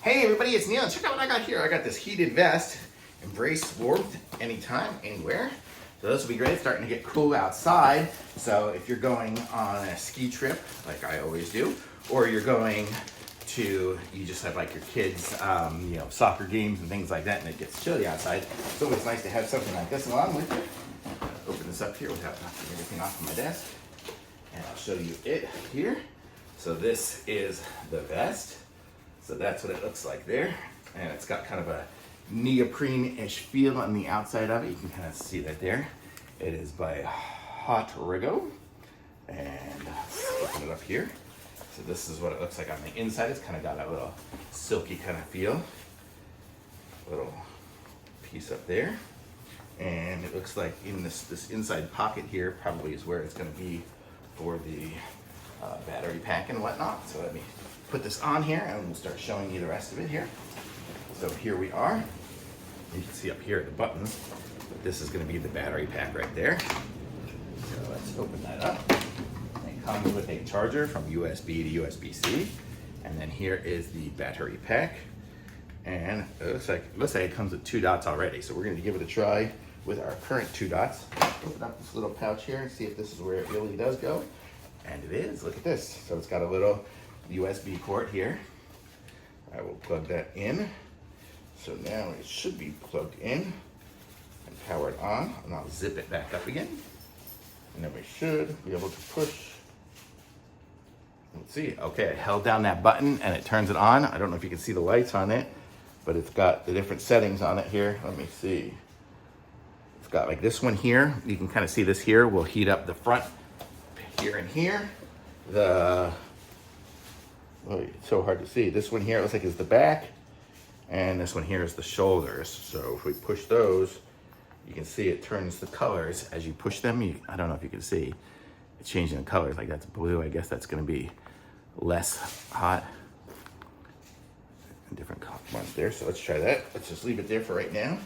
Hey everybody, it's Neil. Check out what I got here. I got this heated vest. Embrace warmth anytime, anywhere. So this will be great. It's starting to get cool outside. So if you're going on a ski trip, like I always do, or you're going to, you just have like your kids, soccer games and things like that, and it gets chilly outside, it's always nice to have something like this along with you. Open this up here without knocking everything off of my desk. And I'll show you it here. So this is the vest. So that's what it looks like there. And it's got kind of a neoprene-ish feel on the outside of it. You can kind of see that there. It is by Hotrego. And open it up here. So this is what it looks like on the inside. It's kind of got a little silky kind of feel. Little piece up there. And it looks like in this inside pocket here probably is where it's going to be for the battery pack and whatnot. So let me put this on here and we'll start showing you the rest of it here. So here we are. You can see up here the buttons. This is going to be the battery pack right there. So let's open that up. It comes with a charger from USB to USB-C. And then here is the battery pack. And it looks like it comes with 2 dots already. So we're going to give it a try with our current 2 dots. Open up this little pouch here and see if this is where it really does go. And it is. Look at this. So it's got a little USB port here. I will plug that in. So now it should be plugged in and powered on. And I'll zip it back up again. And then we should be able to push. Let's see. Okay, I held down that button and it turns it on. I don't know if you can see the lights on it, but it's got the different settings on it here. Let me see. It's got like this one here. You can kind of see this here will heat up the front here and here. It's so hard to see. This one here, it looks like is the back, and this one here is the shoulders. So if we push those, you can see it turns the colors as you push them. I don't know if you can see, it's changing the colors. Like that's blue, I guess that's gonna be less hot. Different ones there, so let's try that. Let's just leave it there for right now,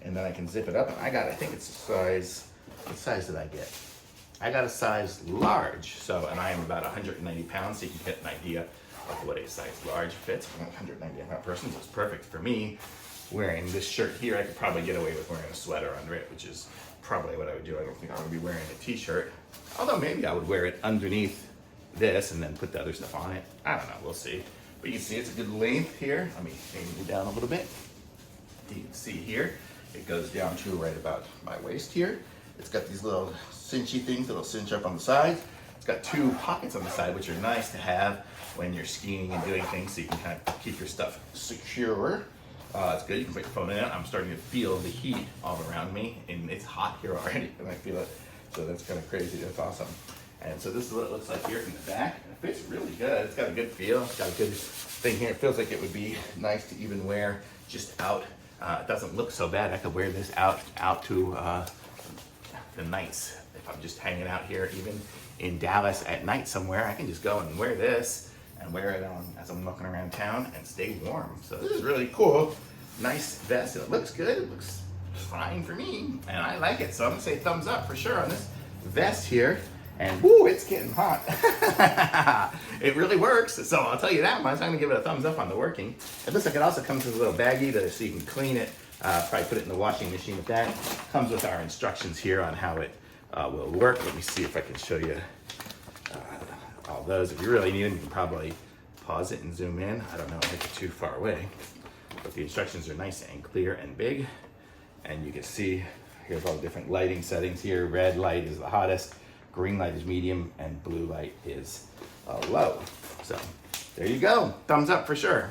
and then I can zip it up. And I think it's a size, what size did I get? I got a size large, and I am about 190 pounds, so you can get an idea of what a size large fits. I'm a 190 pound person, so it's perfect for me. Wearing this shirt here, I could probably get away with wearing a sweater under it, which is probably what I would do. I don't think I would be wearing a t-shirt, although maybe I would wear it underneath this and then put the other stuff on it. I don't know, we'll see. But you can see it's a good length here. Let me bring it down a little bit. You can see here, it goes down to right about my waist here. It's got these little cinchy things that'll cinch up on the sides. It's got 2 pockets on the side, which are nice to have when you're skiing and doing things, so you can kind of keep your stuff secure. It's good. You can put your phone in it. I'm starting to feel the heat all around me, and it's hot here already, and I feel it. So that's kind of crazy. That's awesome. And so this is what it looks like here in the back. It fits really good. It's got a good feel. It's got a good thing here. It feels like it would be nice to even wear just out. It doesn't look so bad. I could wear this out to the nights. If I'm just hanging out here, even in Dallas at night somewhere, I can just go and wear this and wear it on as I'm walking around town and stay warm. So this is really cool. Nice vest. It looks good. It looks fine for me, and I like it. So I'm gonna say thumbs up for sure on this vest here. And woo, it's getting hot. It really works. So I'll tell you that much. I'm gonna give it a thumbs up on the working. It looks like it also comes with a little baggie so you can clean it. Probably put it in the washing machine with that. Comes with our instructions here on how it will work. Let me see if I can show you all those. If you really need them, you can probably pause it and zoom in. I don't know, make it too far away. But the instructions are nice and clear and big. And you can see, here's all the different lighting settings here. Red light is the hottest, green light is medium, and blue light is low. So there you go, thumbs up for sure.